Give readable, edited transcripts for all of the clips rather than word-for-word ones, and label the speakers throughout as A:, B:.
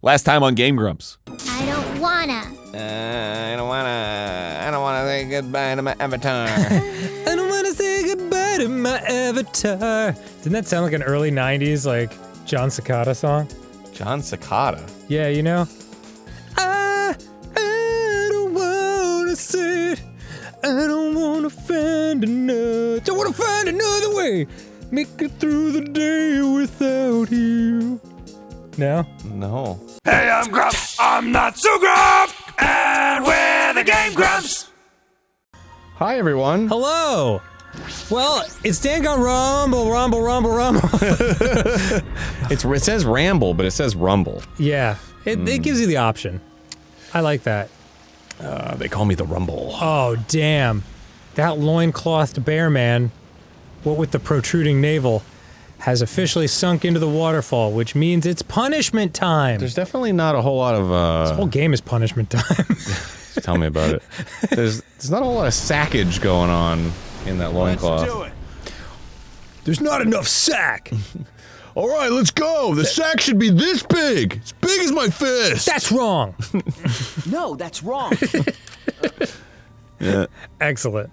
A: Last time on GameGrumps.
B: I don't wanna.
C: I don't wanna say goodbye to my avatar.
D: I don't wanna say goodbye to my avatar. Didn't that sound like an early 90s, like, John Cicada song?
C: John Cicada?
D: Yeah, you know? I don't wanna say it. I don't wanna find another. Don't wanna find another way. Make it through the day without you. No?
C: No.
A: Hey, I'm Grump. I'm not so Grump. And we're the GameGrumps.
C: Hi, everyone.
D: Hello! Well, it's Danganronpa, rumble.
C: It says ramble, but it says rumble.
D: Yeah, it gives you the option. I like that.
C: They call me the Rumble.
D: Oh, damn. That loinclothed bear man, what with the protruding navel, has officially sunk into the waterfall, which means it's punishment time.
C: There's definitely not a whole lot of,
D: This whole game is punishment time.
C: Tell me about it. There's not a whole lot of sackage going on in that loincloth.
A: Let's do it.
D: There's not enough sack.
E: All right, let's go. The sack should be this big. As big as my fist.
D: That's wrong.
F: No, that's wrong.
E: Yeah.
D: Excellent.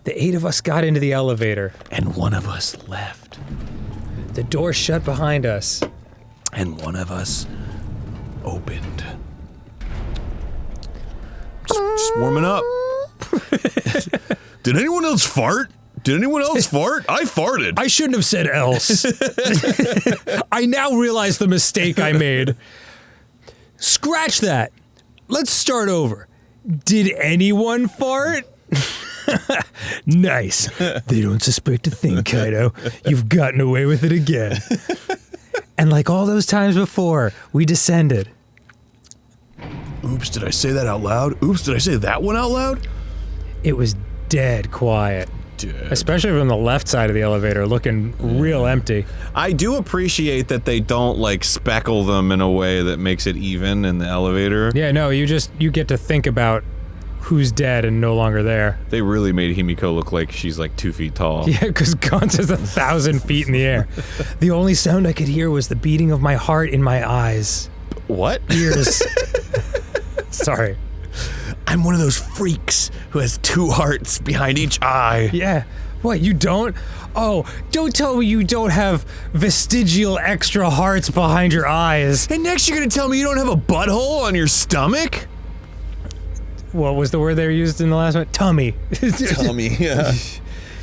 D: The 8 of us got into the elevator.
E: And one of us left.
D: The door shut behind us.
E: And one of us opened. Just warming up. Did anyone else fart? Did anyone else fart? I farted.
D: I shouldn't have said else. I now realize the mistake I made. Scratch that. Let's start over. Did anyone fart? Nice. They don't suspect a thing, Kaido. You've gotten away with it again. And like all those times before, we descended.
E: Oops, did I say that out loud? Oops, did I say that one out loud?
D: It was dead quiet. Especially from the left side of the elevator, looking real empty.
C: I do appreciate that they don't, like, speckle them in a way that makes it even in the elevator.
D: Yeah, no, you get to think about who's dead and no longer there.
C: They really made Himiko look like she's, like, 2 feet tall.
D: Yeah, because Gaunt's is 1,000 feet in the air. The only sound I could hear was the beating of my heart in my eyes.
C: What?
D: Ears. Sorry.
E: I'm one of those freaks who has 2 hearts behind each eye.
D: Yeah. What, you don't? Oh, don't tell me you don't have vestigial extra hearts behind your eyes.
E: And next you're gonna tell me you don't have a butthole on your stomach?
D: What was the word they used in the last one? Tummy.
E: Tummy, yeah.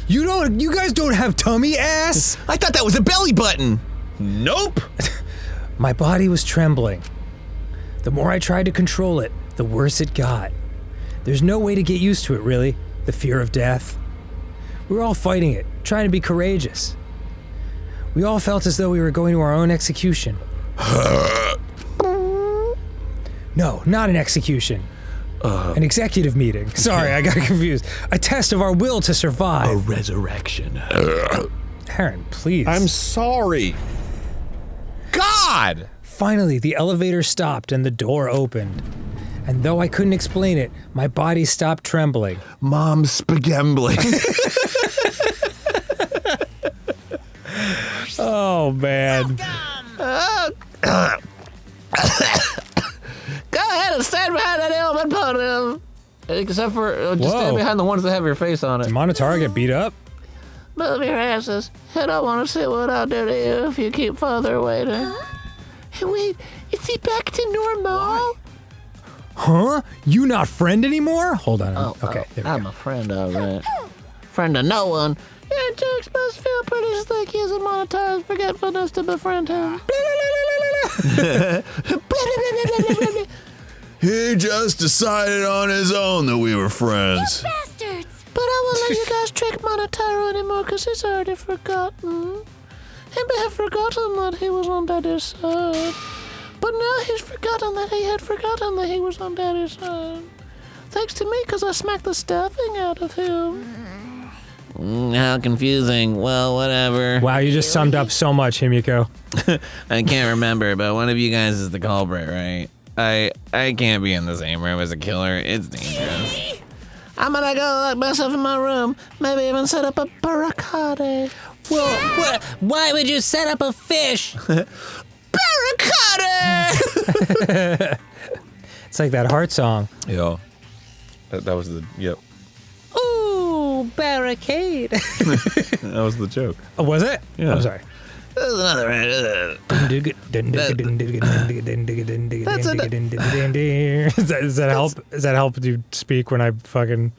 D: You guys don't have tummy ass?
E: I thought that was a belly button. Nope.
D: My body was trembling. The more I tried to control it, the worse it got. There's no way to get used to it, really. The fear of death. We were all fighting it, trying to be courageous. We all felt as though we were going to our own execution. No, not an execution. An executive meeting. Sorry, I got confused. A test of our will to survive.
E: A resurrection.
D: Arin, please.
C: I'm sorry. God!
D: Finally, the elevator stopped and the door opened. And though I couldn't explain it, my body stopped trembling.
E: Mom's spagambling.
D: Oh, man.
F: Go ahead and stand behind that element podium. Except for, just stand behind the ones that have your face on it.
D: Did Monotara get beat up?
F: Move your asses. I don't want to see what I'll do to you if you keep farther waiting. Hey, wait, is he back to normal?
D: Huh? You not friend anymore? Hold on. Okay, there we
F: I'm
D: go.
F: a friend, alright. Friend of no one. Yeah, Jax must feel pretty slick using Monotara's forgetfulness to befriend him.
E: He just decided on his own that we were friends.
B: Bastards!
F: But I won't let you guys trick Monotaro anymore because he's already forgotten. He may have forgotten that he was on Daddy's side. But now he's forgotten that he had forgotten that he was on Daddy's side. Thanks to me, because I smacked the stuffing out of him. How confusing. Well, whatever.
D: Wow, you just summed up so much, Himiko.
F: I can't remember, but one of you guys is the culprit, right? I can't be in the same room as a killer. It's dangerous. I'm gonna go lock myself in my room. Maybe even set up a barricade. Well, why would you set up a fish? Barricade!
D: It's like that heart song.
C: Yeah. That was the, yep.
D: Ooh, barricade.
C: That was the joke.
D: Oh, was it?
C: Yeah.
D: I'm sorry.
C: There's another
D: Does that help? Does that help you speak when I fucking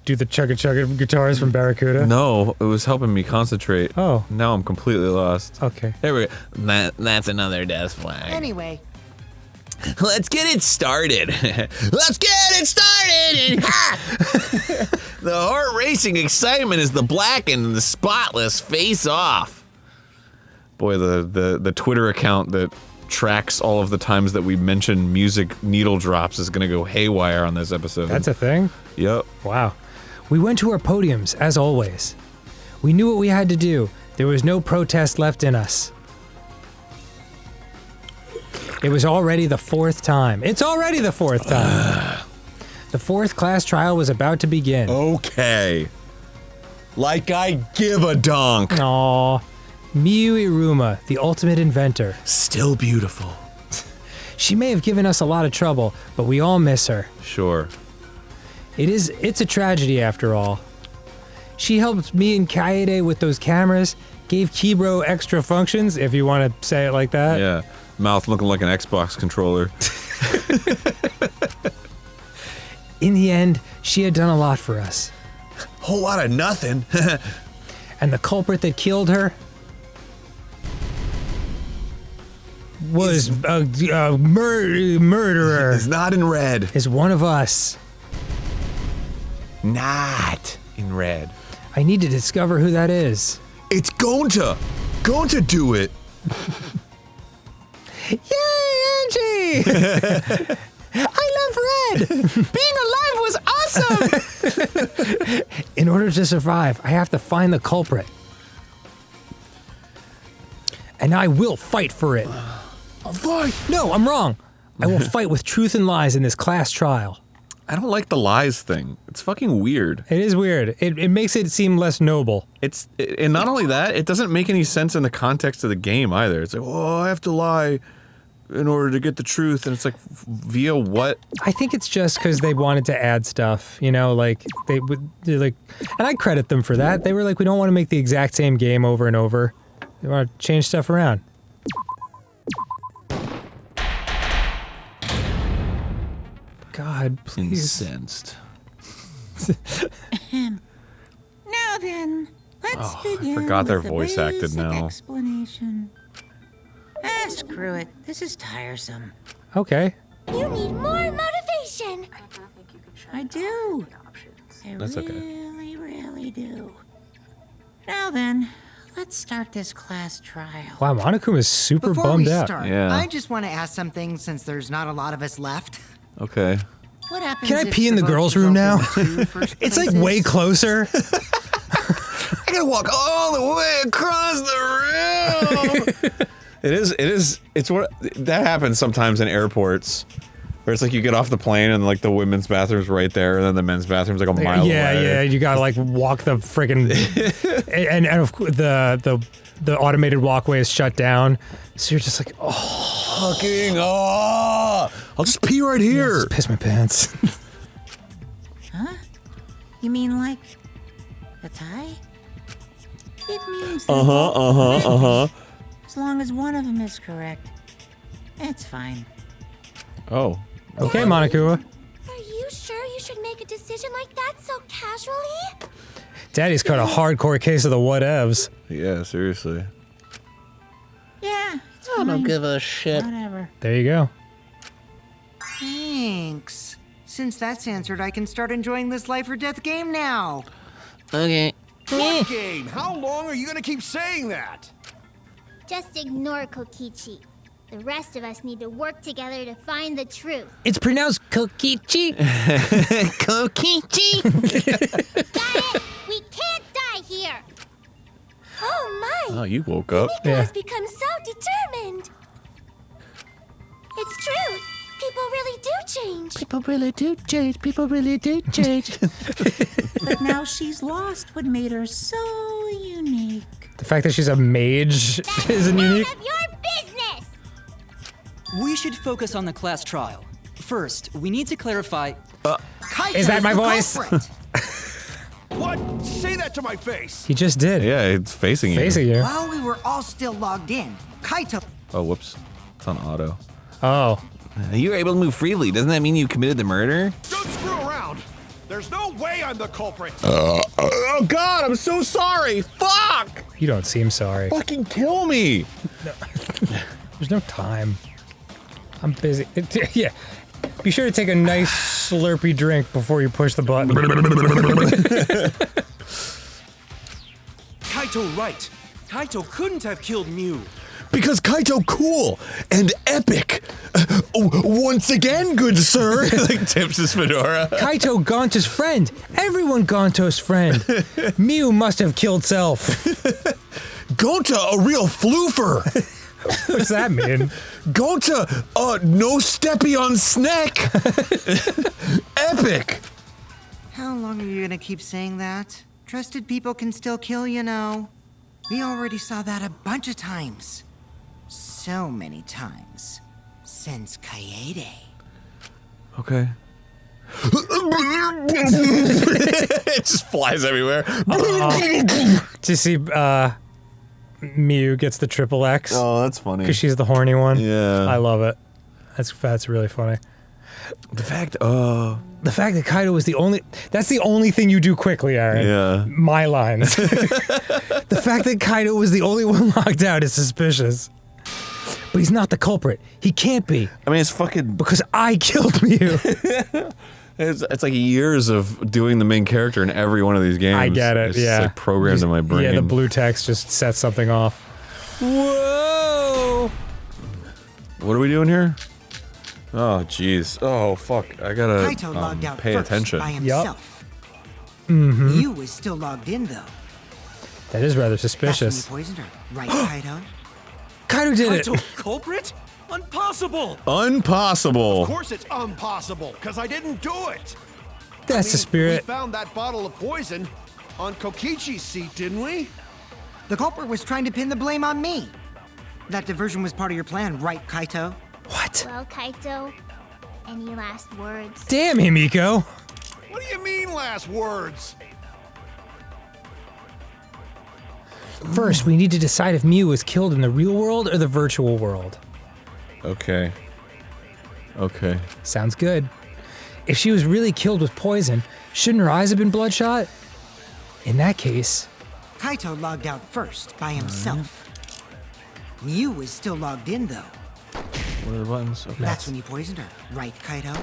D: do the chugga guitars from Barracuda?
C: No, it was helping me concentrate.
D: Oh.
C: Now I'm completely lost.
D: Okay.
C: There we go. That's another death flag.
B: Anyway.
C: Let's get it started. Let's get it started. The heart racing excitement is the black and the spotless face off. Boy, the Twitter account that tracks all of the times that we mention music needle drops is gonna go haywire on this episode.
D: That's a thing?
C: Yep.
D: Wow. We went to our podiums, as always. We knew what we had to do. There was no protest left in us. It was already the fourth time. It's already the fourth time. The fourth class trial was about to begin.
C: Okay. Like I give a donk.
D: Aww. Miyu Iruma, the ultimate inventor.
C: Still beautiful.
D: She may have given us a lot of trouble, but we all miss her.
C: Sure.
D: It's a tragedy after all. She helped me and Kaede with those cameras, gave Kibro extra functions, if you want to say it like that.
C: Yeah. Mouth looking like an Xbox controller.
D: In the end, she had done a lot for us.
C: Whole lot of nothing.
D: And the culprit that killed her was a murderer.
C: It's not in red.
D: Is one of us.
C: Not in red.
D: I need to discover who that is.
C: It's going to do it.
D: Yay, Angie! I love red! Being alive was awesome! In order to survive, I have to find the culprit. And I will fight for it.
C: I'll fight.
D: No, I'm wrong. I will fight with truth and lies in this class trial.
C: I don't like the lies thing. It's fucking weird.
D: It is weird. It makes it seem less noble.
C: And not only that, it doesn't make any sense in the context of the game either. It's like, oh, I have to lie in order to get the truth, and it's like, via what?
D: I think it's just because they wanted to add stuff, you know, like they're like, and I credit them for that. They were like, we don't want to make the exact same game over and over. They want to change stuff around. God, please.
C: Incensed.
B: Now then, let's begin.
C: I forgot they're
B: with the
C: voice acted
B: basic
C: now.
B: Explanation. Screw it. This is tiresome.
D: Okay.
F: You need more motivation.
B: I do. I
C: That's okay.
B: really do. Now then, let's start this class trial.
D: Wow, Monokuma is super
G: Before
D: bummed
G: we
D: out.
G: start,
C: Yeah.
G: I just want to ask something since there's not a lot of us left.
C: Okay.
B: What happens
D: Can I
B: if
D: pee in the
B: vote
D: girls'
B: is
D: room
B: open
D: now?
B: with 2 first
D: It's like
B: places?
D: way closer.
C: I gotta walk all the way across the room. It's what that happens sometimes in airports, where it's like you get off the plane and like the women's bathroom's right there, and then the men's bathroom's like a mile away.
D: Yeah, you gotta like walk the freaking and of course the automated walkway is shut down, so you're just like, oh,
C: Fucking I'll just pee right here.
D: just piss my pants.
B: Huh? You mean like a tie? It means that as long as one of them is correct, it's fine.
C: Oh.
D: Okay, Monokuma.
F: Are you sure you should make a decision like that so casually?
D: Daddy's caught a hardcore case of the whatevs.
C: Yeah, seriously.
B: Yeah, it's fine. I don't give
G: a shit.
B: Whatever.
D: There you go.
G: Thanks. Since that's answered, I can start enjoying this life or death game now.
B: Okay.
A: What game? How long are you gonna keep saying that?
F: Just ignore Kokichi. The rest of us need to work together to find the truth.
D: It's pronounced Kokichi.
C: Kokichi.
F: Got it? We can't die here. Oh my!
C: Oh, you woke up.
F: Nico has become so determined. It's true. People really do change.
G: People really do change. People really do change.
B: But now she's lost what made her so unique.
D: The fact that she's a mage isn't
F: None
D: unique.
F: of your business.
G: We
H: should focus on the class trial. First, we need to clarify...
D: Is that my voice?
A: What? Say that to my face.
D: He just did.
E: Yeah, it's facing you.
D: Facing you.
G: While we were all still logged in, Kaito...
E: Oh, whoops. It's on auto.
D: Oh.
C: You were able to move freely. Doesn't that mean you committed the murder?
A: Don't screw around. There's no way I'm the culprit.
E: Oh God, I'm so sorry. Fuck!
D: You don't seem sorry.
E: Fucking kill me.
D: There's no time. I'm busy. Yeah. Be sure to take a nice slurpy drink before you push the button.
A: Kaito right. Kaito couldn't have killed Mew.
E: Because Kaito cool and epic. Once again, good sir.
C: Like tips his fedora.
D: Kaito Gonto's friend. Everyone Gonto's friend. Mew must have killed self.
E: Gonta, a real floofer.
D: What's that mean?
E: Gonta, no steppy on snack. Epic.
G: How long are you gonna keep saying that? Trusted people can still kill, you know. We already saw that a bunch of times. So many times. Since Kaede.
E: Okay.
C: It just flies everywhere.
D: Do you see, Mew gets the triple X?
E: Oh, that's funny.
D: Because she's the horny one?
E: Yeah.
D: I love it. That's really funny.
E: The fact,
D: The fact that Kaito was the only... That's the only thing you do quickly, Aaron.
E: Yeah.
D: My lines. The fact that Kaito was the only one locked out is suspicious. But he's not the culprit. He can't be.
E: I mean, it's fucking...
D: Because I killed Mew.
E: It's like years of doing the main character in every one of these games.
D: I get it,
E: it's
D: yeah.
E: Like programmed in my brain.
D: Yeah, the blue text just sets something off. Whoa!
E: What are we doing here? Oh, jeez. Oh, fuck. I gotta
G: Kaito logged out
E: pay
G: first
E: attention.
G: by himself.
D: Mm-hmm.
G: Mew was still logged in, though.
D: That is rather
G: That's when
D: suspicious.
G: you poisoned her, right, Kaito?
D: Kaito did it!
A: Kaito culprit? Impossible.
E: Impossible.
A: Of course it's impossible, because I didn't do it.
D: That's the
A: We
D: spirit.
A: found that bottle of poison on Kokichi's seat, didn't we?
G: The culprit was trying to pin the blame on me. That diversion was part of your plan, right, Kaito?
D: What?
I: Well, Kaito, any last words?
D: Damn, Himiko.
A: What do you mean last words?
D: First, we need to decide if Mew was killed in the real world or the virtual world.
E: Okay. Okay.
D: Sounds good. If she was really killed with poison, shouldn't her eyes have been bloodshot? In that case...
G: Kaito logged out first by himself. Mew was still logged in, though.
E: What are the buttons? Okay.
G: That's when you poisoned her, right, Kaito?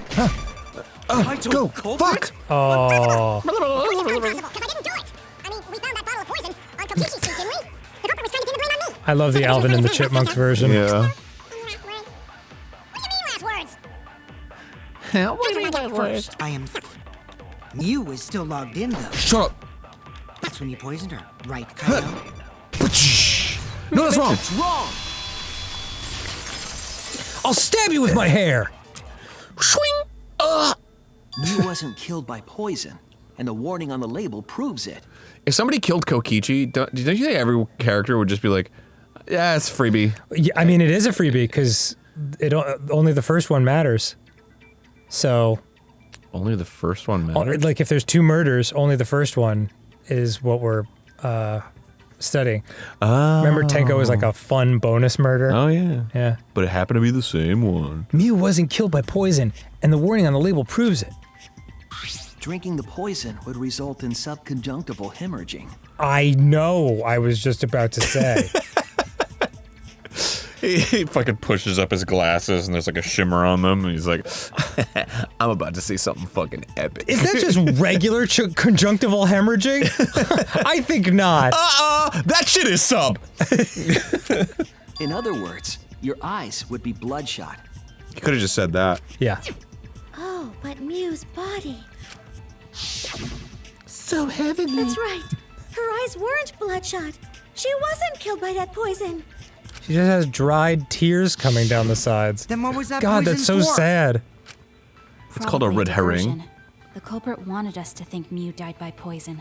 A: Kaito
E: Go!
A: culprit?
D: Oh...
I: Because I didn't do it. I mean, we found that bottle of poison on Kokichi's seat, didn't we? The culprit was trying to pin the blame on me.
D: I love the Alvin and the Chipmunks version.
E: Yeah.
I: What do you mean last words?
G: First, I am. Mew was still logged in, though.
E: Shut up!
G: That's when you poisoned her, right, Kaito?
E: No, that's wrong!
A: It's wrong.
D: I'll stab you with my hair!
E: Swing!
J: Mew wasn't killed by poison, and the warning on the label proves it.
E: If somebody killed Kokichi, don't you think every character would just be like, yeah, it's a freebie?
D: Yeah, I mean, it is a freebie, because only the first one matters. So...
E: Only the first one mattered?
D: Like, if there's 2 murders, only the first one is what we're studying.
E: Oh.
D: Remember, Tenko was like a fun bonus murder?
E: Oh, yeah.
D: Yeah.
E: But it happened to be the same one.
D: Mew wasn't killed by poison, and the warning on the label proves it.
J: Drinking the poison would result in subconjunctival hemorrhaging.
D: I know, I was just about to say.
E: He fucking pushes up his glasses and there's like a shimmer on them and he's like, I'm about to see something fucking epic.
D: Is that just regular conjunctival hemorrhaging? I think not.
E: That shit is sub!
J: In other words, your eyes would be bloodshot.
E: You could have just said that.
D: Yeah.
I: Oh, but Mew's body.
F: So heavenly.
I: That's right. Her eyes weren't bloodshot. She wasn't killed by that poison.
D: She just has dried tears coming down the sides.
G: Then what was that
D: God,
G: poison
D: that's so
G: for?
D: sad.
E: It's called a red herring.
K: Diversion. The culprit wanted us to think Mew died by poison.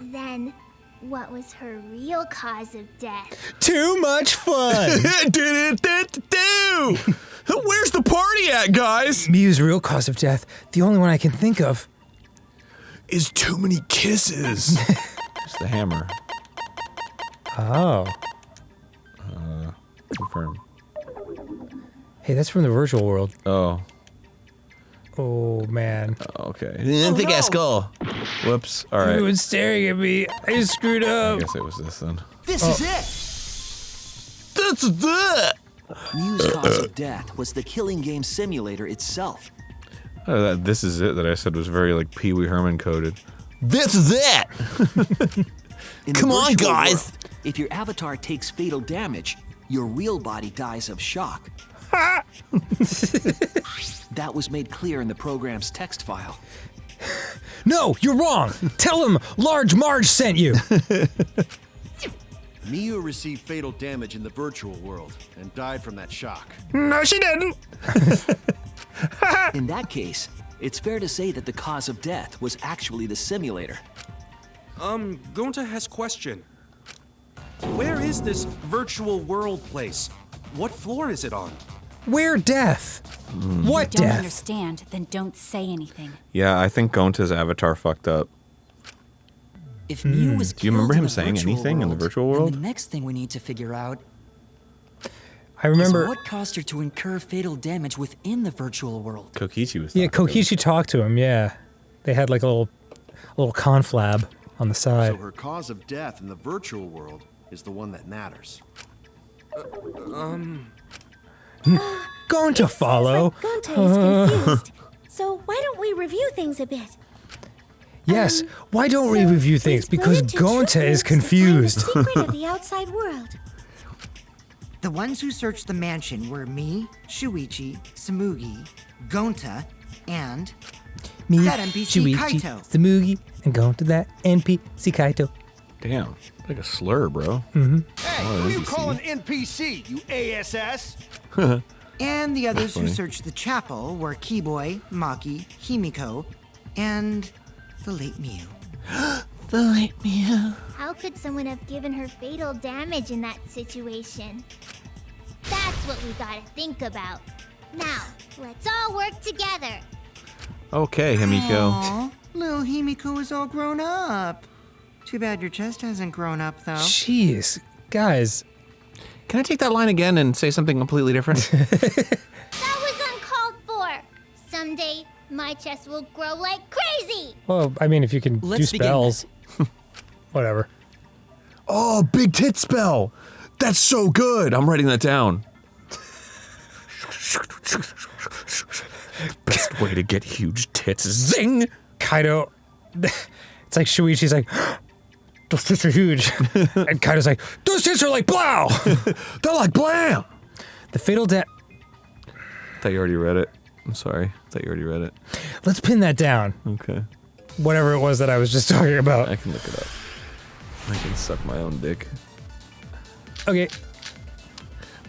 I: Then, what was her real cause of death?
D: Too much fun!
C: Where's the party at, guys?
D: Miu's real cause of death, the only one I can think of,
C: is too many kisses. It's the hammer.
D: Oh.
E: Confirm.
D: Hey, that's from the virtual world.
E: Oh.
D: Oh, man.
E: Okay.
C: Didn't think I skull.
E: Whoops. All right.
D: Everyone's staring at me. I screwed
E: I
D: up.
E: guess it was this then.
J: This is it!
C: That's that.
J: Miu's cause of death was the killing game simulator itself.
E: Oh, this is it that I said was very like Pee Wee Herman coded.
C: This is it.
J: In the
C: Come on,
J: virtual
C: guys.
J: world, if your avatar takes fatal damage, your real body dies of shock. That was made clear in the program's text file.
D: No, you're wrong. Tell him Large Marge sent you.
L: Miu received fatal damage in the virtual world and died from that shock.
C: No, she didn't.
J: In that case, it's fair to say that the cause of death was actually the simulator.
A: Gonta has question. Where is this virtual world place? What floor is it on?
D: Where death? What
K: If you don't
D: death?
K: understand, then don't say anything.
E: Yeah, I think Gonta's avatar fucked up.
H: If Miu was
E: Do you remember
H: killed
E: him
H: in the
E: saying
H: virtual
E: anything in the
H: world,
E: virtual
H: then
E: world?
H: The next thing we need to figure out
D: I remember.
H: is what caused her to incur fatal damage within the virtual world.
E: Kokichi was
D: Yeah,
E: talking to him.
D: Kokichi talked to him. Yeah, they had like a little conflab on the
L: So
D: side.
L: her cause of death in the virtual world is the one that matters.
D: Going to follow.
I: Gonta is confused. So why don't we review things a bit?
D: Yes. Why don't we review things? Because Gonta is confused.
I: The secret of the outside world.
G: The ones who searched the mansion were me, Shuichi, Samugi, Gonta, and
D: Me,
G: that NPC
D: Shuichi,
G: Kaito.
D: Samugi, and going to that NPC Kaito.
E: Damn, like a slur, bro.
L: Hey,
E: Oh,
L: who you
E: NPC.
L: calling NPC, you ASS?
G: And the others who
E: funny.
G: searched the chapel were Keyboy, Maki, Himiko, and the late Miu.
C: The late Miu.
I: How could someone have given her fatal damage in that situation? That's what we gotta think about. Now, let's all work together.
E: Okay, Himiko.
G: Aw, little Himiko is all grown up. Too bad your chest hasn't grown up, though.
D: Jeez, guys.
C: Can I take that line again and say something completely different?
I: That was uncalled for. Someday, my chest will grow like crazy.
D: Well, I mean, if you can do
H: Let's begin
D: spells, whatever.
C: Oh, big tit spell. That's so good. I'm writing that down. Best way to get huge tits. Zing.
D: Kaido, it's like Shuichi's like, those tits are huge. And Kaido's like, those tits are like blow.
C: They're like blam.
D: The fatal death.
E: Thought you already read it. I'm sorry. Thought you already read it.
D: Let's pin that down.
E: Okay.
D: Whatever it was that I was just talking about.
E: I can look it up. I can suck my own dick.
D: Okay.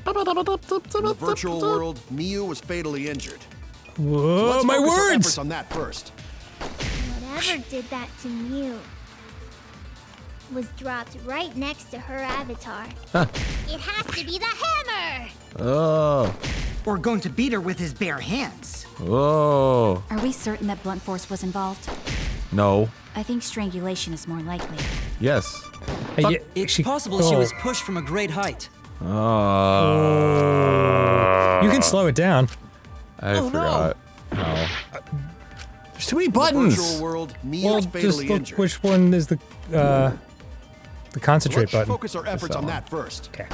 L: In the virtual world, Miu was fatally injured.
D: Whoa,
L: Let's
D: my
L: focus our
D: words!
L: efforts on that first.
I: Whatever did that to Mew was dropped right next to her avatar. It has to be the hammer!
E: Oh.
G: Or going to beat her with his bare hands.
E: Oh.
K: Are we certain that blunt force was involved?
E: No.
K: I think strangulation is more likely.
E: Yes.
D: Yeah,
H: It's possible she was pushed from a great height.
E: Oh.
D: You can slow it down.
E: I forgot how.
C: There's too many
L: In the
C: buttons.
L: virtual world, Miu
D: Well,
L: was
D: just
L: fatally
D: look
L: injured.
D: which one is the concentrate
L: Let's
D: button.
L: focus our efforts on that first.
D: Okay.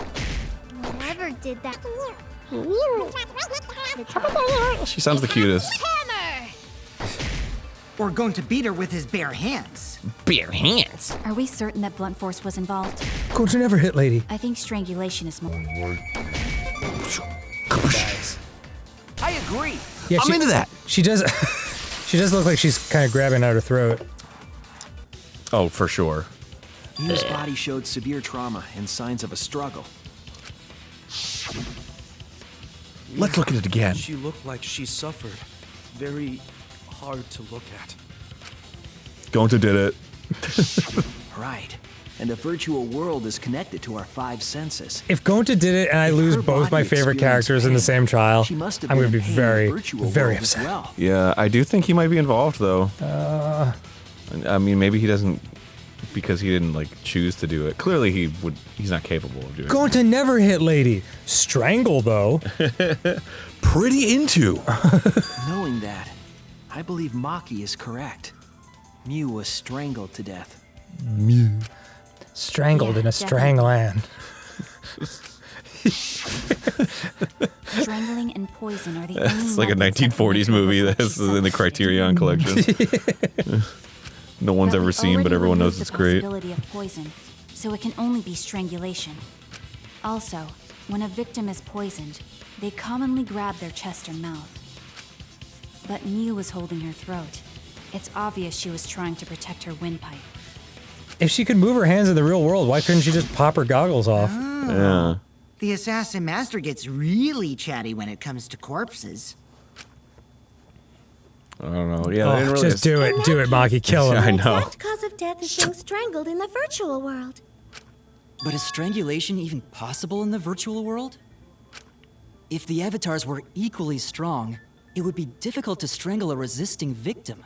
I: Whatever did that.
E: She sounds the cutest.
I: Hammer!
G: Or going to beat her with his bare hands.
C: Bare hands.
K: Are we certain that blunt force was involved?
D: Going to never hit lady.
K: I think strangulation is more.
J: I agree.
D: Yeah,
C: I'm into that.
D: She does. She does look like she's kind of grabbing at her throat.
E: Oh, for sure.
J: Miu's body showed severe trauma and signs of a struggle.
C: Let's look at it again.
A: She looked like she suffered. Very hard to look at.
E: Gonta did it.
J: Right. and the virtual world is connected to our 5 senses.
D: If Gonta did it and I lose
J: her
D: both my
J: body
D: favorite
J: experienced
D: characters in the
J: pain,
D: same trial,
J: she must have
D: I'm going to
J: been
D: be
J: in pain in the
D: very,
J: virtual
D: very
J: world as
D: upset.
J: well.
E: Yeah, I do think he might be involved though. I mean, maybe he doesn't because he didn't like choose to do it. Clearly, he's not capable of doing it.
D: Gonta never hit lady. Strangle though.
E: Pretty into.
J: Knowing that, I believe Maki is correct. Mew was strangled to death.
D: Mew. Strangled
K: Yeah,
D: in a strangland.
K: Strangling and poison are the only
E: It's like a
K: methods that can
E: 1940s
K: make
E: movie
K: her
E: that's
K: what she
E: in the
K: said
E: Criterion collection. No one's
K: But
E: ever
K: we
E: seen, but
K: already
E: everyone knows
K: removed
E: it's
K: the
E: great.
K: possibility of poison, so it can only be strangulation. Also, when a victim is poisoned, they commonly grab their chest or mouth. But Mew was holding her throat. It's obvious she was trying to protect her windpipe.
D: If she could move her hands in the real world, why couldn't she just pop her goggles off?
E: Yeah.
G: The assassin master gets really chatty when it comes to corpses.
E: I don't know. Yeah,
D: Oh,
E: they didn't really
D: just do it. Do it, Maki. Kill him.
E: I know.
I: The exact cause of death is being strangled in the virtual world.
H: But is strangulation even possible in the virtual world? If the avatars were equally strong, it would be difficult to strangle a resisting victim.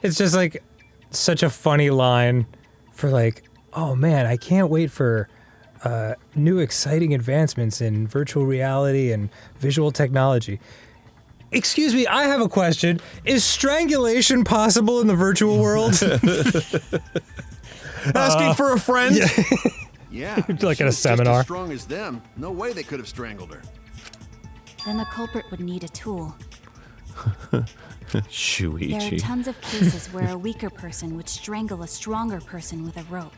D: It's just like such a funny line for like, oh man, I can't wait for new exciting advancements in virtual reality and visual technology. Excuse me, I have a question. Is strangulation possible in the virtual world?
E: Asking for a friend?
L: Yeah.
D: Like
L: she
D: at a
L: was
D: seminar.
L: Just as strong as them. No way they could have strangled her.
K: Then the culprit would need a tool. There are
E: Shuichi.
K: tons of cases where a weaker person would strangle a stronger person with a rope.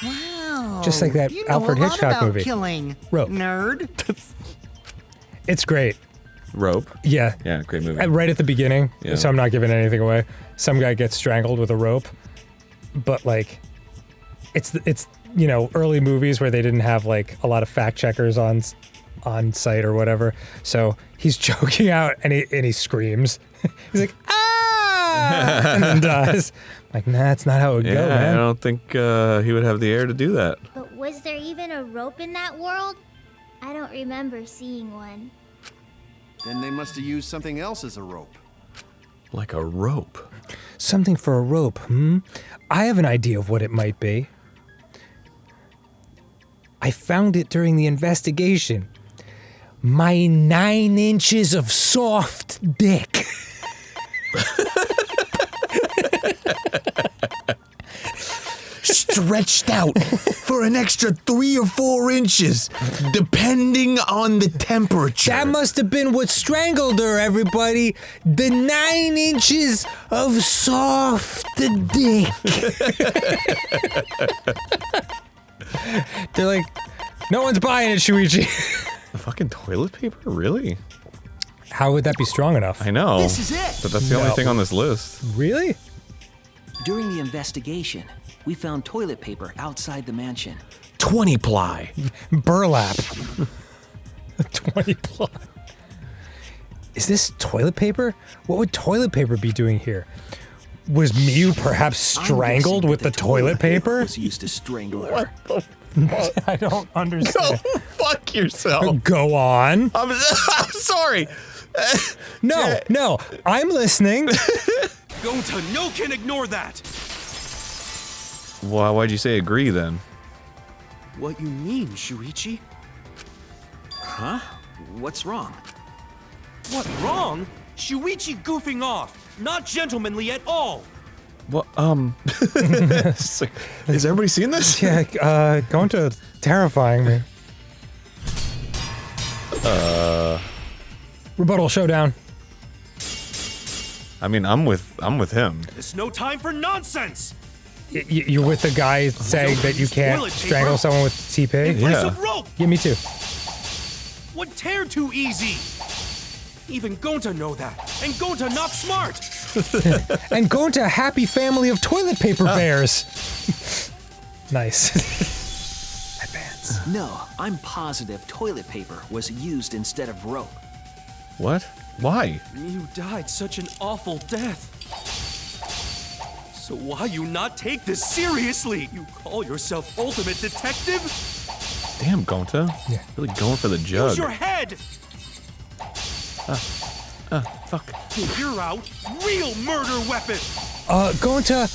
G: Wow.
D: Just like that
G: you know
D: Alfred
G: a lot
D: Hitchcock
G: about
D: movie.
G: Killing.
D: Rope.
G: Nerd.
D: It's great.
E: Rope.
D: Yeah.
E: Yeah, great movie.
D: Right at the beginning,
E: Yeah.
D: so I'm not giving anything away. Some guy gets strangled with a rope, but like, it's you know, early movies where they didn't have like a lot of fact checkers on site or whatever. So he's choking out and he screams. He's like, ah, and then dies. Like, nah, that's not how it would
E: Yeah,
D: go, man.
E: I don't think he would have the air to do that.
I: But was there even a rope in that world? I don't remember seeing one.
L: Then they must have used something else as a rope.
E: Like a rope.
D: Something for a rope, I have an idea of what it might be. I found it during the investigation. My 9 inches of soft dick.
C: Stretched out for an extra 3 or 4 inches, depending on the temperature.
D: That must have been what strangled her, everybody. The 9 inches of soft dick. They're like, no one's buying it, Shuichi.
E: The fucking toilet paper? Really?
D: How would that be strong enough?
E: I know.
J: This is it.
E: But that's the only thing on this list.
D: Really?
J: During the investigation, we found toilet paper outside the mansion.
C: 20 ply.
D: Burlap. 20 ply. Is this toilet paper? What would toilet paper be doing here? Was Mew perhaps strangled with the toilet paper?
J: Was used to strangle her.
D: I don't understand.
E: Go fuck yourself.
D: Go on.
C: I'm sorry.
D: No, I'm listening.
A: Gonta, no can ignore that!
E: Why'd you say agree then?
A: What you mean, Shuichi?
J: Huh? What's wrong?
A: What, wrong? Shuichi goofing off! Not gentlemanly at all!
E: What, it's like, has everybody seen this?
D: Yeah, Gonta terrifying me. Rebuttal showdown.
E: I mean, I'm with him.
A: It's no time for nonsense!
D: You're with the guy saying that you can't
A: Toilet paper?
D: strangle someone with TP?
A: In place
E: Yeah.
A: of rope!
D: Yeah, me too.
A: What tear too easy? Even Gonta know that, and Gonta not smart!
D: And Gonta, happy family of toilet paper bears. Nice. Advance.
J: No, I'm positive toilet paper was used instead of rope.
E: What? Why?
A: You died such an awful death. So why you not take this seriously? You call yourself ultimate detective?
E: Damn, Gonta.
D: Yeah.
E: Really going for the jug.
A: Use your head!
E: Fuck.
A: Figure out real murder weapon!
D: Gonta,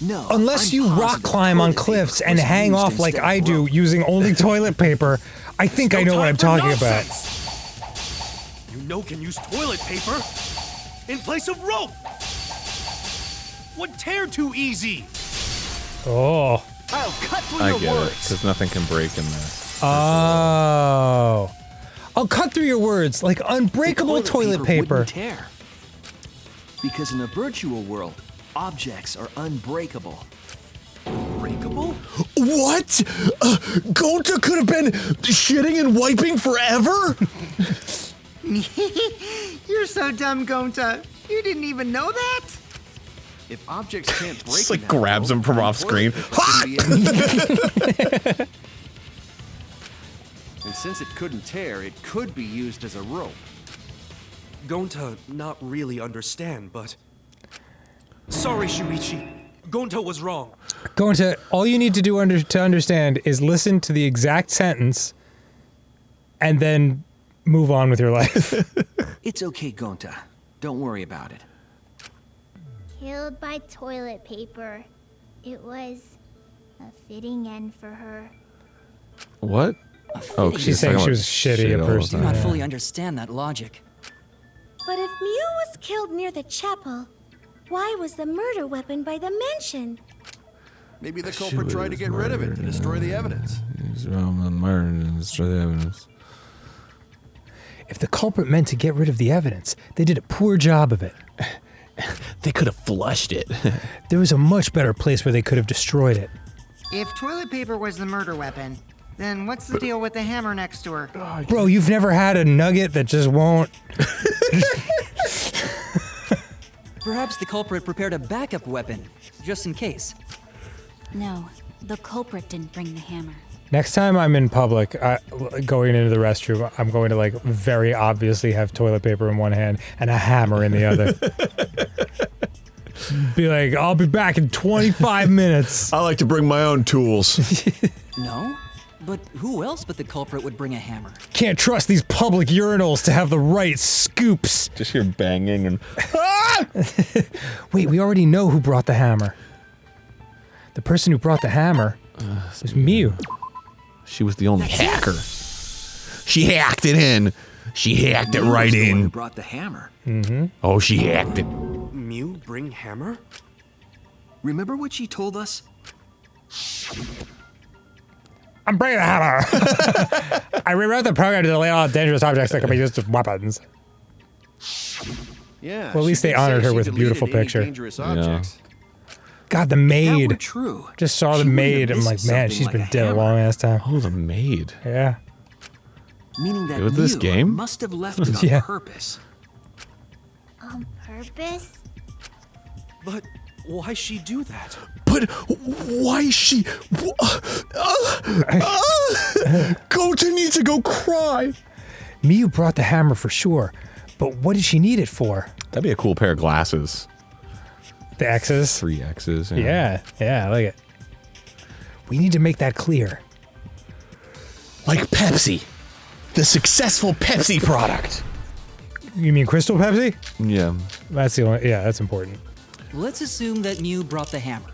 J: No.
D: unless
J: I'm
D: you rock
J: positive
D: climb on
J: toilet
D: cliffs
J: paper
D: and
J: was
D: hang
J: used
D: off like
J: instead of
D: I do
J: rope.
D: using only toilet paper, I think I know what I'm talking about.
A: You know can use toilet paper in place of rope! What tear too easy?
D: Oh.
J: I'll cut through
E: I
J: your
E: get it,
J: words.
E: because nothing can break in there.
D: Oh. I'll cut through your words like unbreakable toilet paper.
J: wouldn't tear. Because in a virtual world, objects are unbreakable.
A: Breakable?
C: What? Gonta could have been shitting and wiping forever?
G: You're so dumb, Gonta. You didn't even know that?
L: If objects can't break,
E: Just like
L: in that
E: grabs
L: world,
E: him from
L: then
E: off screen.
L: toilet paper shouldn't be And since it couldn't tear, it could be used as a rope.
A: Gonta not really understand, but... Sorry, Shuichi. Gonta was wrong.
D: Gonta, all you need to do to understand is listen to the exact sentence and then move on with your life.
J: It's okay, Gonta. Don't worry about it.
I: Killed by toilet paper. It was a fitting end for her.
E: What? Oh,
D: She's saying she was shitty at
H: I
D: first.
H: do not fully understand that logic.
M: But if Mew was killed near the chapel, why was the murder weapon by the mansion?
L: Maybe the culprit tried to get rid of it to destroy the evidence.
D: If the culprit meant to get rid of the evidence, they did a poor job of it.
C: They could have flushed it.
D: There was a much better place where they could have destroyed it.
G: If toilet paper was the murder weapon, then what's the deal with the hammer next to her?
D: Bro, you've never had a nugget that just won't...
H: Perhaps the culprit prepared a backup weapon, just in case.
K: No, the culprit didn't bring the hammer.
D: Next time I'm in public, going into the restroom, I'm going to like very obviously have toilet paper in one hand and a hammer in the other. Be like, I'll be back in 25 minutes.
C: I like to bring my own tools.
H: No? But who else but the culprit would bring a hammer?
D: Can't trust these public urinals to have the right scoops.
E: Just hear banging and...
D: Wait, we already know who brought the hammer. The person who brought the hammer was Mew.
E: She was the only
C: Hacker. She hacked it in. She hacked it
J: Mew was
C: right
J: the one who
C: in.
J: brought the hammer.
C: Oh, she hacked it.
A: Mew bring hammer?
J: Remember what she told us?
D: I'm bringing the hammer. I rewrote the program to delay all dangerous objects that can be used as weapons.
L: Yeah.
D: Well, at least
L: she
D: they
L: did say
D: honored her
L: she
D: with a
L: deleted
D: beautiful
L: any
D: picture.
L: Dangerous objects.
D: God, the
J: If that were
D: maid.
J: true,
D: Just saw the
J: she wouldn't
D: maid.
J: have
D: I'm like,
J: missed
D: man,
J: something
D: she's
J: like
D: been
J: a
D: dead a
J: hammer.
D: long ass time.
E: Oh, the maid.
D: Yeah.
J: Meaning that
E: With this
J: Mew
E: game?
J: must have left it on
D: Yeah.
J: purpose.
I: On purpose?
A: But why she do that?
C: But why is she... Gonta needs to go cry.
D: Mew brought the hammer for sure, but what did she need it for?
E: That'd be a cool pair of glasses.
D: The X's?
E: 3 X's.
D: Yeah, I like it. We need to make that clear.
C: Like Pepsi. The successful Pepsi product.
D: You mean Crystal Pepsi?
E: Yeah.
D: That's the only, yeah, that's important.
H: Let's assume that Mew brought the hammer.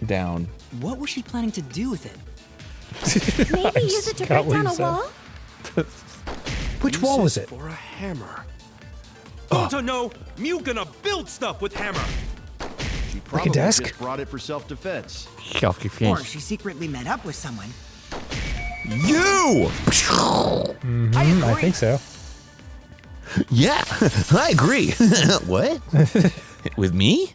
E: Down.
H: What was she planning to do with it?
M: Maybe use it to
D: forgot
M: break
D: what
M: down
D: you
M: a
D: said.
M: wall?
D: Which wall was it?
A: For a hammer. Gonta no, Mew gonna build stuff with hammer.
L: She
D: Like a
L: probably
D: desk?
L: just brought it for self-defense.
G: Or she secretly met up with someone.
C: You!
D: I think so.
C: Yeah, I agree. What? With me?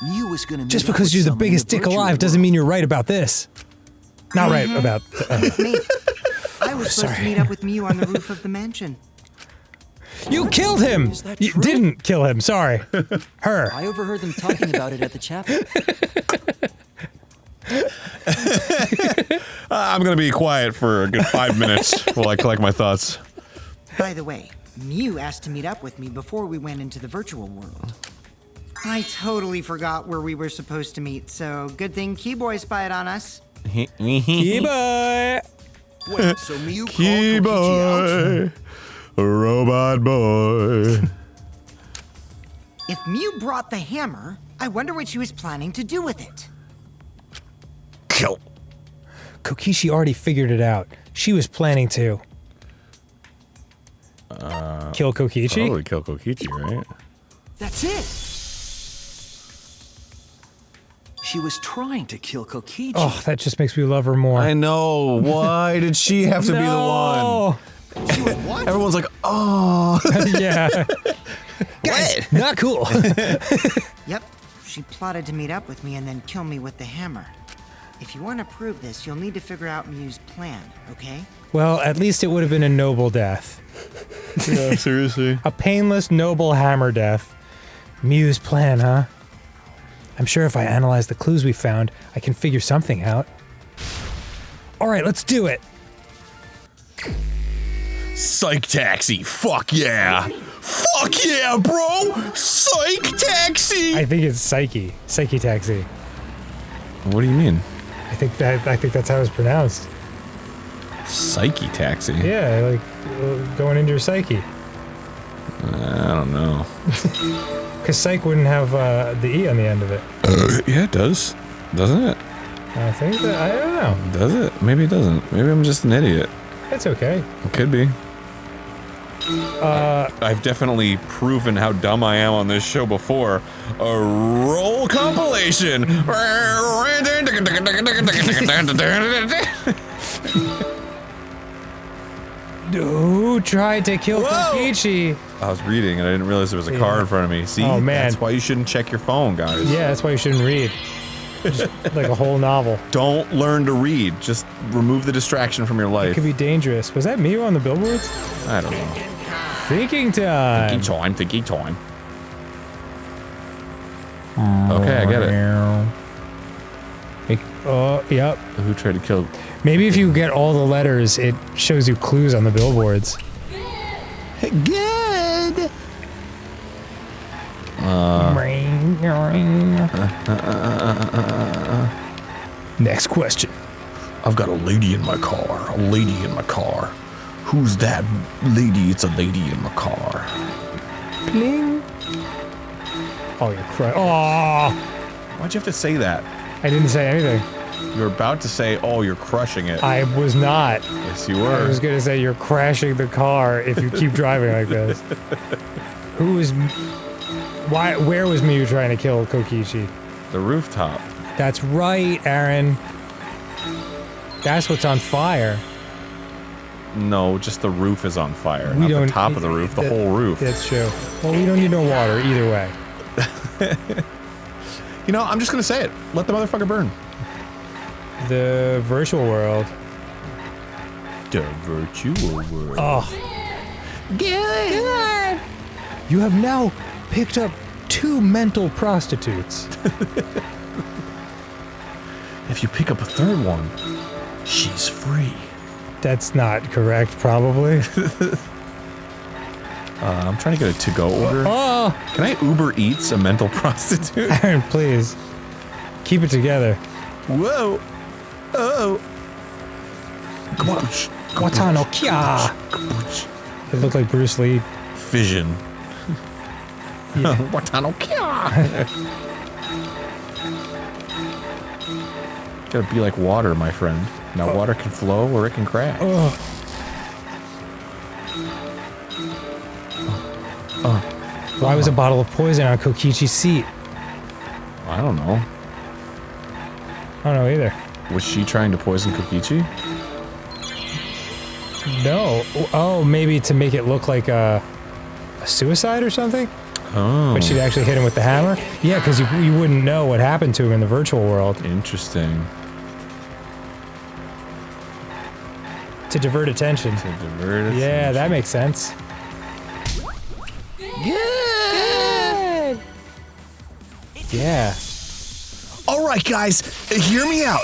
J: Mew was gonna meet
D: Just
J: up
D: because
J: with
D: you're the
J: someone in
D: biggest dick
J: virtual
D: alive doesn't
J: world.
D: mean you're right about this. Not right about...
G: Me. I was supposed to
D: Sorry.
G: meet up with Mew on the roof of the mansion.
D: You killed him!
A: that
D: You
A: true?
D: didn't kill him, sorry. Her.
H: I overheard them talking about it at the chapel.
E: I'm gonna be quiet for a good 5 minutes while I collect my thoughts.
G: By the way, Mew asked to meet up with me before we went into the virtual world. I totally forgot where we were supposed to meet, so good thing Keyboy spied on us.
D: Keyboy!
L: Wait, so Miyu called Kokichi out?
E: Robot boy.
G: If Mew brought the hammer, I wonder what she was planning to do with it.
E: Kill.
D: Kokichi already figured it out. She was planning to... kill Kokichi?
E: Probably kill Kokichi, right?
J: That's it! She was trying to kill Kokichi.
D: Oh, that just makes me love her more.
E: I know. Why did she have to be the one?
L: She was what?
E: Everyone's like, oh.
D: Yeah. Guys, not cool.
G: Yep, she plotted to meet up with me and then kill me with the hammer. If you want to prove this, you'll need to figure out Mew's plan, okay?
D: Well, at least it would have been a noble death.
E: Yeah, seriously.
D: A painless, noble hammer death. Mew's plan, huh? I'm sure if I analyze the clues we found, I can figure something out. Alright, let's do it!
E: Psych taxi. Fuck yeah. Fuck yeah, bro. Psych taxi.
D: I think it's Psyche. Psyche Taxi.
E: What do you mean?
D: I think that's how it's pronounced.
E: Psyche taxi?
D: Yeah, like going into your psyche.
E: I don't know.
D: Because psych wouldn't have the E on the end of it.
E: Yeah, it does. Doesn't it?
D: I think that, I don't know.
E: Does it? Maybe it doesn't. Maybe I'm just an idiot.
D: It's okay.
E: It could be. I've definitely proven how dumb I am on this show before. A roll compilation.
D: Who tried to kill Kokichi?
E: I was reading and I didn't realize there was a car in front of me. See?
D: Oh, man.
E: That's why you shouldn't check your phone, guys.
D: Yeah, that's why you shouldn't read. Just like a whole novel.
E: Don't learn to read. Just remove the distraction from your life.
D: It could be dangerous. Was that Miyu on the billboards?
E: I don't know.
D: Thinking time.
E: Thinking time. Thinking time. Okay, I get it.
D: Oh, yep.
E: Who tried to kill?
D: Maybe if you get all the letters, it shows you clues on the billboards.
F: Good.
D: Next question.
E: I've got a lady in my car. A lady in my car. Who's that lady? It's a lady in my car.
D: Bling. Oh, you're crying. Oh.
E: Why'd you have to say that?
D: I didn't say anything.
E: You were about to say, oh, you're crushing it.
D: I was not.
E: Yes, you were.
D: I was gonna say you're crashing the car if you keep driving like this. Who was... Why? Where was Miyu trying to kill Kokichi?
E: The rooftop.
D: That's right, Arin. That's what's on fire.
E: No, just the roof is on fire.
D: We
E: Not
D: don't-
E: the top of the roof, the whole roof.
D: That's true. Well, we don't need no water either way.
E: You know, I'm just gonna say it. Let the motherfucker burn.
D: The virtual world.
E: The virtual world.
D: Oh.
F: Good.
D: You have now picked up 2 mental prostitutes.
E: If you pick up a third one, she's free.
D: That's not correct, probably.
E: I'm trying to get a to-go order.
D: Oh!
E: Can I Uber Eats a mental prostitute?
D: Arin, please. Keep it together.
E: Whoa. Oh.
D: Watano Kya! It looked like Bruce Lee.
E: Fission.
D: Yeah.
E: Watano Kya! Gotta be like water, my friend. Now water can flow or it can crash.
D: Oh. Why was a bottle of poison on Kokichi's seat?
E: I don't know.
D: I don't know either.
E: Was she trying to poison Kokichi?
D: No. Oh, maybe to make it look like a suicide or something?
E: Oh.
D: But she'd actually hit him with the hammer? Yeah, because you wouldn't know what happened to him in the virtual world.
E: Interesting.
D: To divert attention.
E: To divert attention.
D: Yeah, that makes sense.
F: Good.
D: Yeah.
E: All right, guys, hear me out.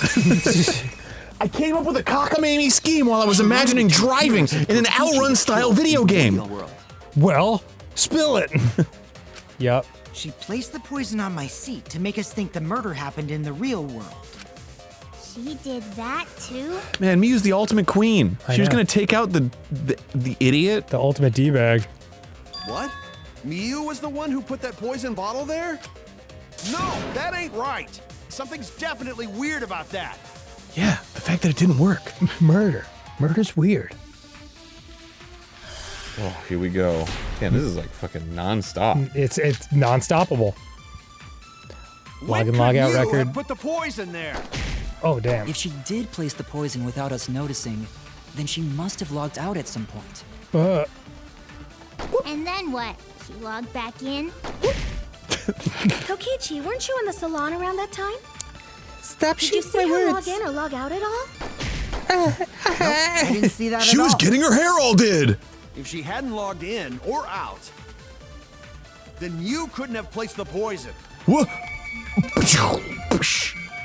E: I came up with a cockamamie scheme while I was imagining driving in an Outrun-style video game.
D: Well, spill it. Yup.
G: She placed the poison on my seat to make us think the murder happened in the real world.
I: She did that too?
E: Man, Miyu's the ultimate queen.
D: I
E: She was
D: know.
E: gonna take out the idiot.
D: The ultimate D-bag.
L: What? Miyu was the one who put that poison bottle there? No, that ain't right. Something's definitely weird about that.
E: Yeah, the fact that it didn't work.
D: Murder. Murder's weird.
E: Oh, here we go. Damn, this is like fucking non-stop.
D: It's non-stoppable. Log in, log out
L: Miyu
D: record.
L: have put the poison there?
D: Oh, damn.
H: If she did place the poison without us noticing, then she must have logged out at some point.
I: And then what? She logged back in?
M: Kokichi, weren't you in the salon around that time?
B: Stop
M: Did you
B: shooting
M: see
B: my
M: her
B: words.
M: log in or log out at all?
G: I didn't see that
E: She
G: at
E: was
G: all.
E: getting her hair all did.
L: If she hadn't logged in or out, then you couldn't have placed the poison.
E: What?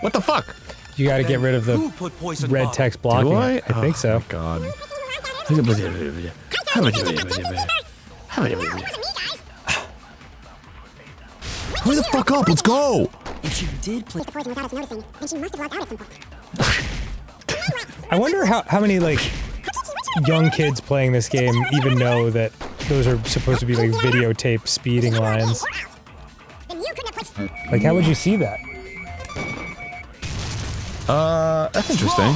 E: What the fuck?
D: You gotta get rid of
A: Who
D: the
A: put poison
D: red
A: bottle?
D: text blocking
E: Do I?
D: it. I think so.
E: Oh, God. Hurry the fuck up, let's go!
H: If she did place
D: I wonder how many, like, young kids playing this game even know that those are supposed to be, like, videotape speeding lines. Like, how would you see that?
E: That's interesting.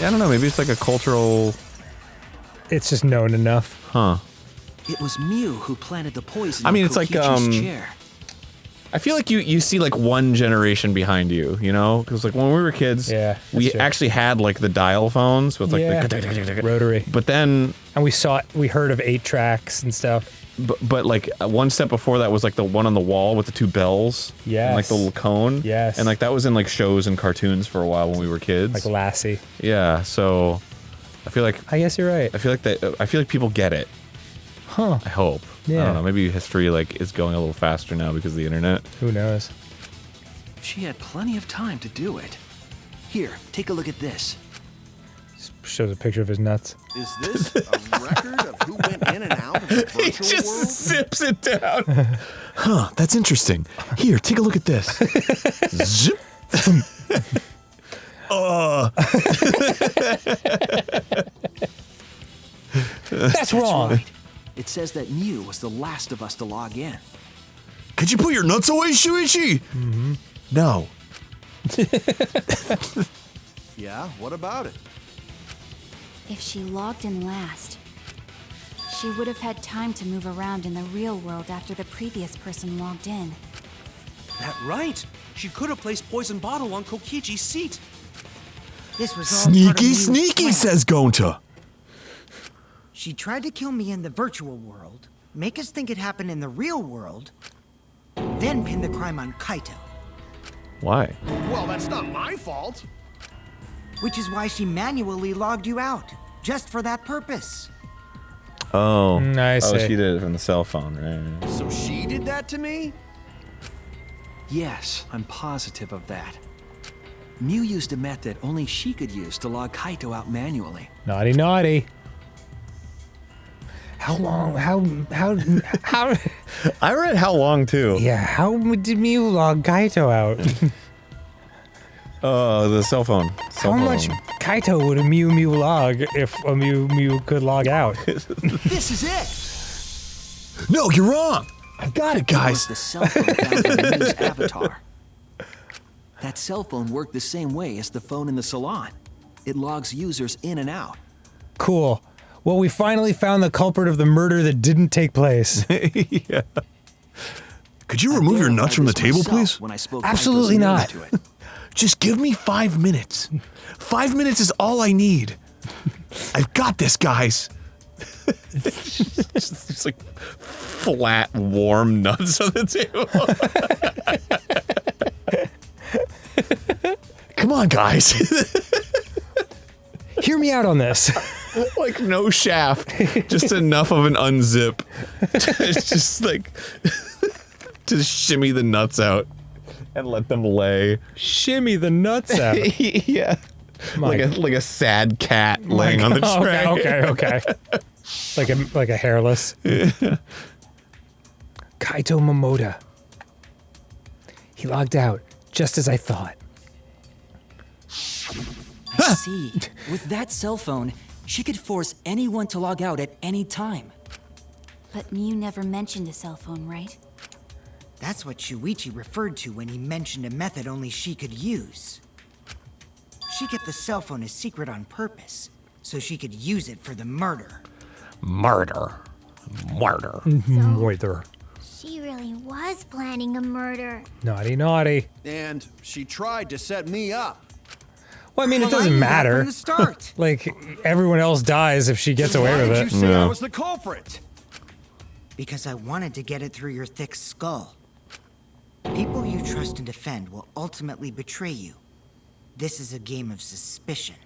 E: I don't know, maybe it's like a cultural...
D: It's just known enough.
E: Huh.
J: It was Miyu who planted the poison
E: I mean,
J: in
E: it's like,
J: Kokichi's chair.
E: I feel like you see like one generation behind you, you know? Because like when we were kids,
D: Yeah,
E: we
D: that's true.
E: actually had like the dial phones with like the
D: rotary.
E: But then,
D: And we heard of 8 tracks and stuff.
E: but like one step before that was like the one on the wall with the 2 bells. And like the little cone.
D: Yes.
E: And like that was in like shows and cartoons for a while when we were kids.
D: Like Lassie.
E: Yeah, so I feel like
D: I guess you're right.
E: I feel like people get it.
D: Huh.
E: I hope. I
D: Yeah.
E: don't know, maybe history like is going a little faster now because of the internet.
D: Who knows?
J: She had plenty of time to do it. Here, take a look at this.
D: Shows a picture of his nuts.
L: Is this a record of who went in and out of the virtual world?
E: Zips it down. Huh, that's interesting. Here, take a look at this. Zip.
D: That's wrong.
J: Right. It says that Miyu was the last of us to log in.
E: Could you put your nuts away, Shuichi?
D: Mm-hmm.
E: No.
L: Yeah, what about it?
K: If she logged in last, she would have had time to move around in the real world after the previous person logged in.
A: That right. She could have placed poison bottle on Kokichi's seat.
G: This was all part of
E: Sneaky,
G: Miyu's
E: sneaky,
G: plan.
E: says Gonta.
G: She tried to kill me in the virtual world, make us think it happened in the real world, then pin the crime on Kaito.
E: Why?
L: Well, that's not my fault.
G: Which is why she manually logged you out, just for that purpose.
E: Oh.
D: I
E: Oh,
D: see.
E: she did it from the cell phone, right?
L: So she did that to me?
J: Yes, I'm positive of that. Miyu used a method only she could use to log Kaito out manually.
D: Naughty, naughty. How long? How?
E: I read how long too.
D: Yeah, how did Miyu log Kaito out?
E: Oh, the cell phone.
D: How much Kaito would a Miyu log if a Miyu could log out?
L: This is it!
E: No, you're wrong. I got it,
J: It was
E: guys.
J: the cell phone found in Miyu's avatar. That cell phone worked the same way as the phone in the salon. It logs users in and out.
D: Cool. Well, we finally found the culprit of the murder that didn't take place.
E: Yeah. Could you remove your nuts from the table, please?
J: When I spoke
D: Absolutely
J: Kaito's name
D: not.
J: to it.
E: Just give me 5 minutes. 5 minutes is all I need. I've got this, guys. It's like flat, warm nuts on the table. Come on, guys.
D: Hear me out on this.
E: Like no shaft, just enough of an unzip. It's just like to shimmy the nuts out and let them lay.
D: Shimmy the nuts out.
E: Yeah. Like a sad cat laying on the tray.
D: Okay. Like a hairless. Kaito Momoda. He logged out, just as I thought.
H: I see. With that cell phone, she could force anyone to log out at any time.
K: But Mew never mentioned a cell phone, right?
G: That's what Shuichi referred to when he mentioned a method only she could use. She kept the cell phone a secret on purpose, so she could use it for the murder.
C: Murder.
D: Murder.
I: She really was planning a murder.
D: Naughty, naughty.
L: And she tried to set me up.
D: Well, I mean, it
G: Well, I
D: doesn't
G: knew that
D: matter.
G: from the start.
D: Like, everyone else dies if she gets away
L: Why
D: with
L: did
D: it.
L: you say I
E: Yeah.
L: was the culprit?
G: Because I wanted to get it through your thick skull. People you trust and defend will ultimately betray you. This is a game of suspicion.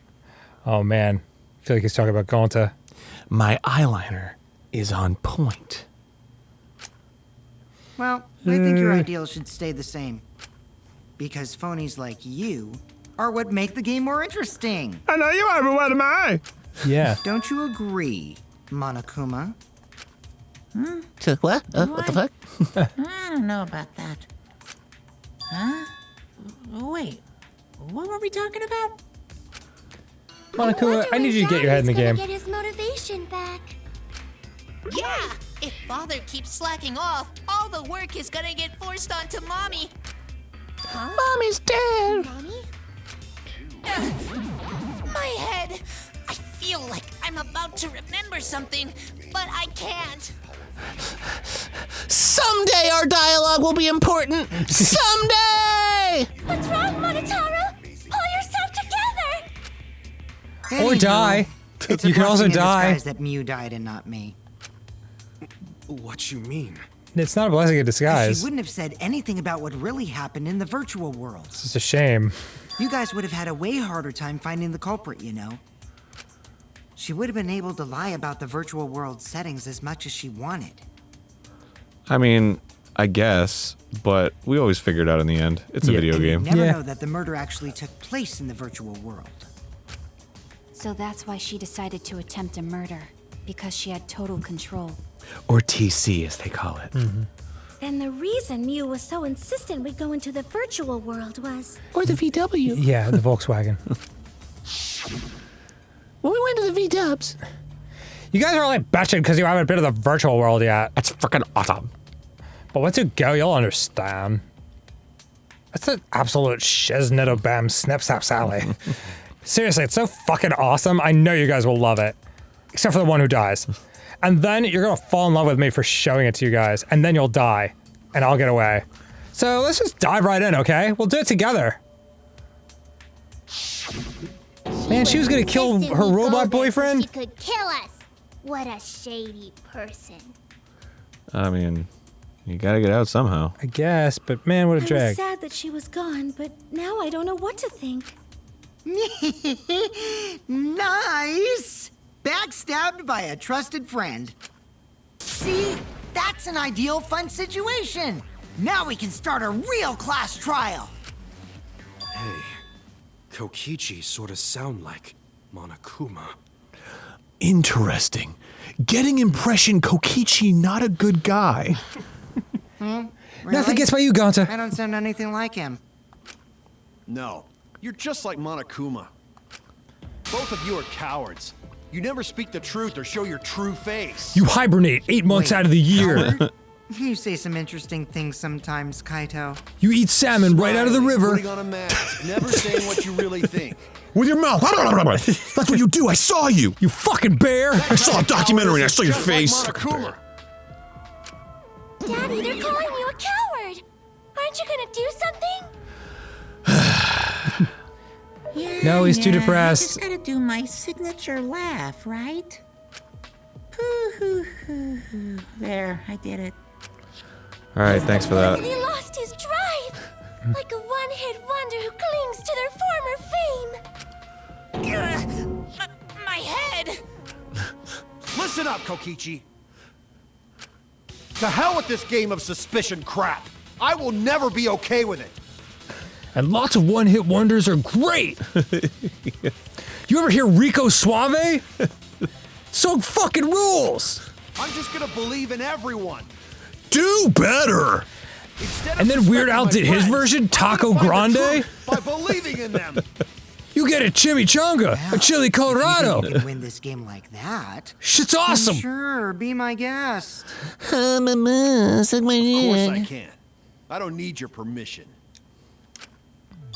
D: Oh, man. I feel like he's talking about Gonta.
C: My eyeliner is on point.
G: Well, I think your ideals should stay the same. Because phonies like you are what make the game more interesting.
E: I know you are, but what am I?
D: Yeah.
G: Don't you agree, Monokuma?
C: What? What the fuck?
B: I don't know about that. Huh? Wait, what were we talking about?
D: Monokuma, I need you to get your head in the game.
I: Get his motivation back.
N: Yeah! If Father keeps slacking off, all the work is gonna get forced onto Mommy.
F: Huh? Mommy's dead.
N: Mommy? My head! I feel like I'm about to remember something, but I can't.
C: Someday our dialogue will be important. Someday!
I: What's wrong, Monotaro? Pull yourself together!
D: Or die.
G: It's
D: You
G: a
D: can also
G: blessing in
D: die.
G: disguise that Mew died and not me.
A: What you mean?
D: It's not a blessing in disguise.
G: She wouldn't have said anything about what really happened in the virtual world.
D: It's just a shame.
G: You guys would have had a way harder time finding the culprit, you know. She would have been able to lie about the virtual world settings as much as she wanted.
E: I mean, I guess, but we always figure it out in the end. It's a video
G: And you
E: game.
G: never know that the murder actually took place in the virtual world.
K: So that's why she decided to attempt a murder, because she had total control.
C: Or TC, as they call it.
M: And the reason Mew was so insistent we go into the virtual world was...
J: Or the VW.
D: Yeah, the Volkswagen.
J: When we went to the V-dubs.
D: You guys are only bitching because you haven't been to the virtual world yet.
C: That's freaking awesome.
D: But once you go, you'll understand. That's an absolute shiznit bam snip snap sally. Seriously, it's so fucking awesome. I know you guys will love it. Except for the one who dies. And then you're gonna fall in love with me for showing it to you guys. And then you'll die. And I'll get away. So let's just dive right in, okay? We'll do it together. Man, she was gonna kill her robot boyfriend?
I: She could kill us. What a shady person.
E: I mean, you gotta get out somehow.
D: I guess, but man, what a
M: I was
D: drag.
M: sad that she was gone, but now I don't know what to think.
G: Nice! Backstabbed by a trusted friend. See? That's an ideal fun situation. Now we can start a real class trial.
A: Hey, Kokichi sort of sound like Monokuma.
C: Interesting. Getting impression Kokichi not a good guy.
G: Really?
D: Nothing gets by you, Gonta.
G: I don't sound anything like him.
L: No, you're just like Monokuma. Both of you are cowards. You never speak the truth or show your true face.
D: You hibernate 8 months
G: Wait,
D: out of the year.
G: coward? You say some interesting things sometimes, Kaito.
D: You eat salmon right out of the
L: Smiling,
D: river.
L: Putting on a mask, never saying what you really think.
C: With your mouth. That's what you do. I saw you.
D: You fucking bear.
C: I saw a documentary and I saw your
L: Just like
C: face.
L: Monokuma.
I: Daddy, they're calling you a coward. Aren't you gonna do something?
B: Yeah,
D: No, he's too
B: yeah,
D: depressed.
B: I just gotta do my signature laugh, right? Hoo, hoo, hoo, hoo. There, I did it.
E: All right, thanks for that.
I: He lost his drive. Like a one-hit wonder who clings to their former fame. My head.
L: Listen up, Kokichi. To hell with this game of suspicion crap. I will never be okay with it.
D: And lots of one-hit wonders are great. You ever hear Rico Suave? So fucking rules.
L: I'm just gonna believe in everyone.
C: Do better!
D: And then Weird Al did his version, Taco Grande.
L: By believing in them.
D: You get a chimichanga, a chili Colorado.
G: If you can win this game like that,
D: Shit's awesome.
G: Sure, be my guest.
L: Of course I can. I don't need your permission.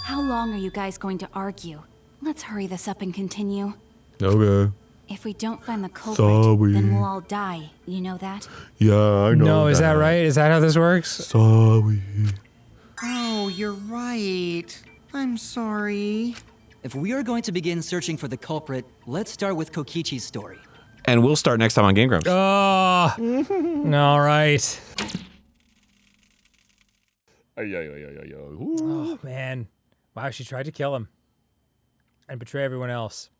K: How long are you guys going to argue? Let's hurry this up and continue.
E: Okay.
K: If we don't find the culprit,
E: Sorry.
K: then we'll all die. You know that?
E: Yeah, I know.
D: No, is that right? Is that how this works?
E: Sorry.
G: Oh, you're right. I'm sorry.
H: If we are going to begin searching for the culprit, let's start with Kokichi's story.
E: And we'll start next time on Game Grumps.
D: All right. Oh, man. Wow, she tried to kill him. And betray everyone else.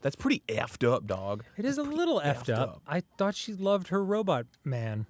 E: That's pretty effed up, dog.
D: It is a little effed up. I thought she loved her robot man.